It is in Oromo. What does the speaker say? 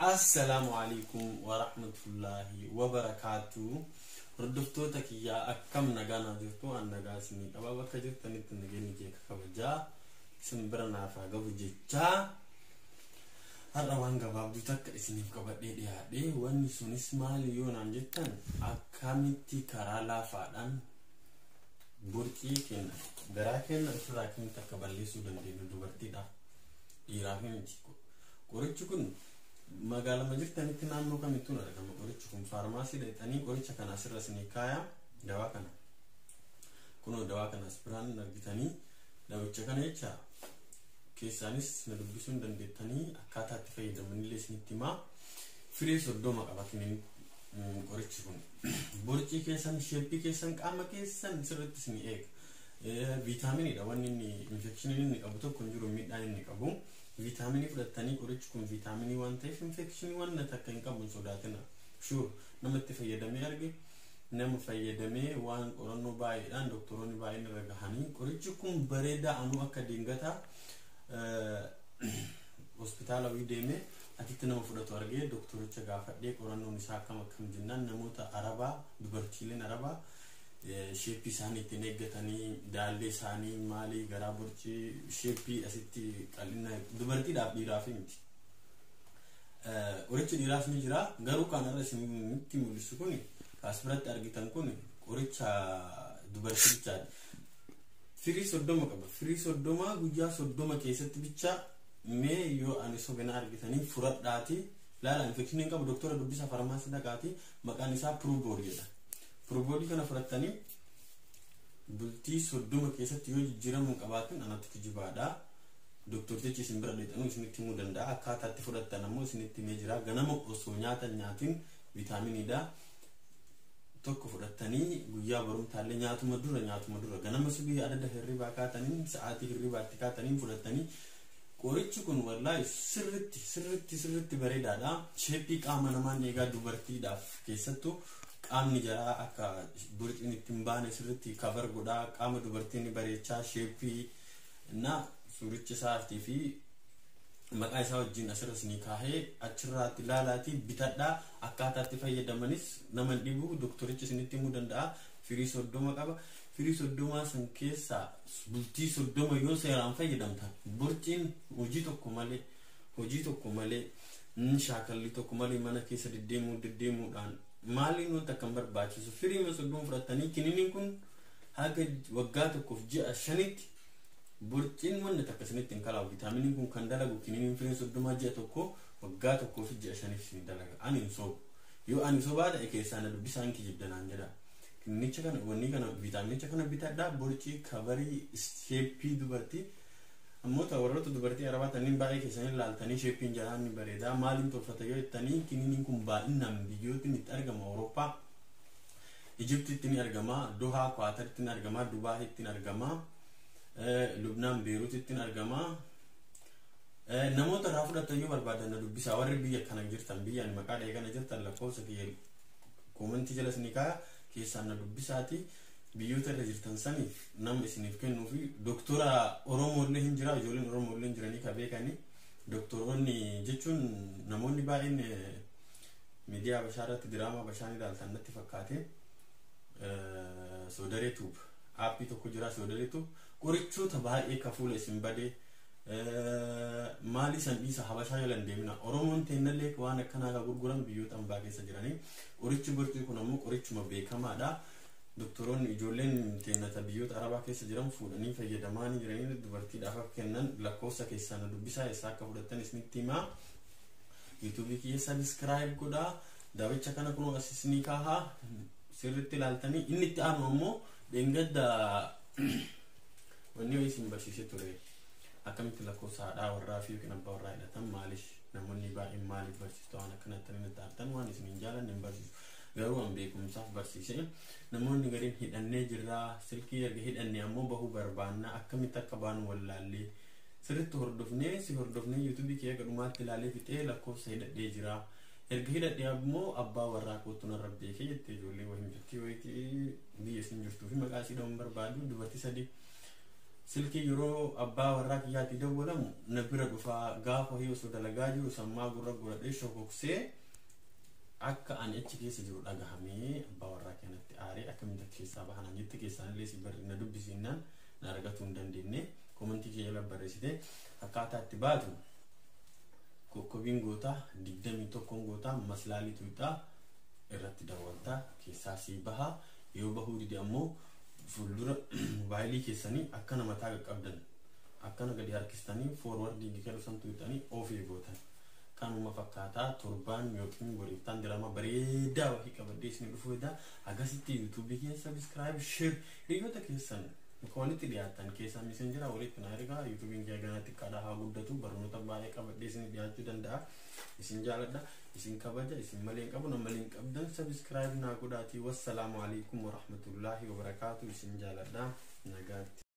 Assalamu alaikum wa rahmatullahi wa barakatuh. Hordoftoota kiyyaa akkam nagaa jirtu an nagaa isinii qaba bakka jirtanitti nageenyi kee kabajaa isin bira naaf haa gahu jechaa har'a waan gabaabduu takka isiniif qabadhee dhiyaadhe wanni sunis maali yoo naan jettan akkamitti karaa laafaadhaan boorcii kenna garaa kenna ofirraa akkamitti akka balleessuu dandeenyu dubartiidha dhiiraaf miti. Qorichi kun magaalaa majirtanitti naannoo kamittuu argama. Qorichi kun faarmaasii dhaqanii qoricha kana asirra isinii kaaya dawaa kana kunoo dawaa kana asirraan argitanii dawicha kana jecha keessaanis na dubbisuun dandeettanii akkaataa itti fayyadamanillee isinitti himaa. Firii 30 qaba kiniin qorichi kun boorcii keessan sheeppii keessan qaama keessan sirriitti isinii eega. Viitaaminidha wanni inni infekshinii inni qabu tokko hin jiru miidhaan inni qabu. Vitamini fudhatanii qorichi kun vitamini waan ta'eef infekshinii waan takka hin qabu sodaatina. Sure namatti fayyadamee arge nama fayyadamee waan qorannoo baay'eedhaan doktoroonni baay'een irra gahanii qorichi kun bareedaa anuu akka dingataa hospitaala deemee atitti nama fudhatu argee doktoricha gaafadhee qorannoon isaa akkam jennaan namoota arabaa dubartiileen arabaa sheeppii isaanii ittiin eeggatanii daallee isaanii maali garaa boorcii sheeppii asitti qal'ina dubartiidhaaf dhiiraaf miti. Qorichi dhiiraaf ni jira garuu kanarra isinitti mul'isu kun as biratti argitan kun qoricha dubartichaadha. Firii 30 qaba. Firii 30 guyyaa 30 keessatti bicha mee yoo ani sobena argitanii furadhaati laala infekshinii qabu doktora dubbisa faarmaasii dhaqaati maqaan isaa Proboolidha. Proboolii kana fudhatanii bultii 30 keessatti yoo jijjiiramu qabaatan anatti kijibaadha. Doktortichi isin bira dheexanuu isinitti himuu danda'a. Akkaataa itti fudhattan ammoo isinitti himee jira. Ganama osoo nyaatiin viitaaminidha. Tokko fudhatanii guyyaa barumtaallee nyaatuma dura ganama subii adada hirribaa kaatanii sa'aatii hirribaatti kaatanii fudhatanii qorichi kun wallahi sirriitti bareedaadha. Sheeppii qaama namaan eegaa dubartiidhaaf keessattuu qaamni jaraa akka boorciin ittiin baane sirriitti cover godhaa qaama dubartiin bareechaa sheeppii na suuricha isaatii fi maqaa isaa wajjin asirra isinii kaahee achirraatti ilaalaatii bitadhaa akkaataa itti fayyadamanis nama dhibu doktorichi isinitti himuu danda'a. Firii 30 qaba. Firii 30 san keessaa bultii 30 yoo seeraan fayyadamtan boorciin hojii tokko malee shaakalli tokko malee mana keessa deddeemuudhaan maaliin nuti akkam barbaachisu firii 30 fudhatanii kiniiniin kun haga waggaa tokkoof ji'a 5tti boorciin wanni takka isinitti hin kalaawu. Viitaaminiin kun kan dalagu kiniiniin firii 30 ji'a tokko waggaa tokkoof ji'a 5 isin dalaga. Ani hin soobu yoo ani soobaa ta'e keessaa na dubbisaan kijibdanaan jedha. Kiniinicha kana wanni kana viitaaminicha kana bitadhaa boorcii kabarii sheeppii dubartii ammoota warroota dubartii arabaa taniin baay'ee keessanii ilaaltanii sheeppiin jalaan ni bareedaa maaliin tolfata yoo jettanii kiniiniin kun baay'inaan biyyootiin itti argama. Awurooppaa Ijiptiitti ni argama, Dohaa Kwaataritti ni argama, Dubaayitti ni argama, Lubnaan Beeruutitti ni argama. Namoota irraa fudhatan yoo barbaadan na dubbisaa. Warri biyya kana jirtan biyyaan maqaa dhahee kana jirtan lakkoofsa kiyya koomentii jala isinii kaaya keessaan na dubbisaati. Biyyoota irra jirtan saniif nama isiniif kennuu fi doktora Oromooillee hin jira, ijoolleen Oromooillee jiranii ka beekanii doktoroonni jechuun namoonni baay'een miidiyaa Habashaa irratti diraamaa Habashaan ilaaltan natti fakkaate. Soodareetuub aappii tokko jira Soodareetuub qorichoota baay'ee ka fuula isin badee maali san dhiisa Habashaa yoo deemina Oromoon teennallee waan akkanaa ka gurguran biyyoota ambaa keessa jiranii. Qorichi boorcii kun ammoo qorichuma beekamaadha. Doktoroonni ijoolleen teennata biyyoota arabaa keessa jiran fuudhanii fayyadamaa jiranii dubartiidhaaf akka kennan lakkoofsa keessaa na dubbisaa eessaa akka fudhattan isinitti himaa. YouTube kiyya subscribe godhaa. Daawwicha kana kunoo as isinii kaahaa sirriitti ilaaltanii inni itti aanu ammoo dheengadda wanni isin barsiisee ture akkamitti lakkoofsa haadhaa warraa fi yookiin abbaa warraa hidhatan maaliif namoonni baay'een maaliif barsiistu waan akkanatti inni taatan waan isin hin jaalanne hin barsiisu. Garuu an beekumsaaf barsiise namoonni gariin hidhannee jirraa silkii erga hidhannee ammoo bahuu barbaanna akkamitti akka baanu wallaallee sirriitti hordofnee YouTube kee gadhumaatti ilaalee fixee lakkoofsa hidhadhee jira. Erga hidhadhee ammoo abbaa warraa kootu narra beekee jettee ijoollee waliin jirti wayitii biyya isin jirtuu fi maqaa isii dhahuun barbaadu dubartii 3 silkii yeroo abbaa warraa kiyyaatti dawwalamu na bira dhufaa gaafa hiyo so dalagaa jiru sammaa gurra godhadhee shokoksee akka ani achi keessa jiru dhagahamee abbaa warraa kanatti aaree akkamitti keessaa bahanaan jetti keessaan illee si barri na dubbisiinaan na argatu hin dandeenye komentii kee jala barreessite akkaataa itti baatu kokkobiin gootaa 21 gootaa maslaalii tuutaa irratti daawwataa keessaa si baha yoo bahuu dide ammoo fuuldura baay'ee keessanii akkana mataa qabdan akkana gadi harkistanii forwarding keessa san tuutanii ofii gootan kanuma fakkaataa torbaan yookiin boriiftaan dirama bareedaa wahii qabadhee isin dhufuudha agasitti YouTube keessa subscribe share hiriyoota keessan walitti dhiyaatan keessaa messenger walitti na ergaa YouTube kee ganatti qada haa guddatu barnoota baay'ee qabadhee isin dhiyaachuu danda'a isin jaaladha isin kabaja isin maleen qabu nama maleen qabdan subscribe na godhaatii wassalamu alaikum wa rahmatullahi wa barakatuh isin jaaladha nagaatti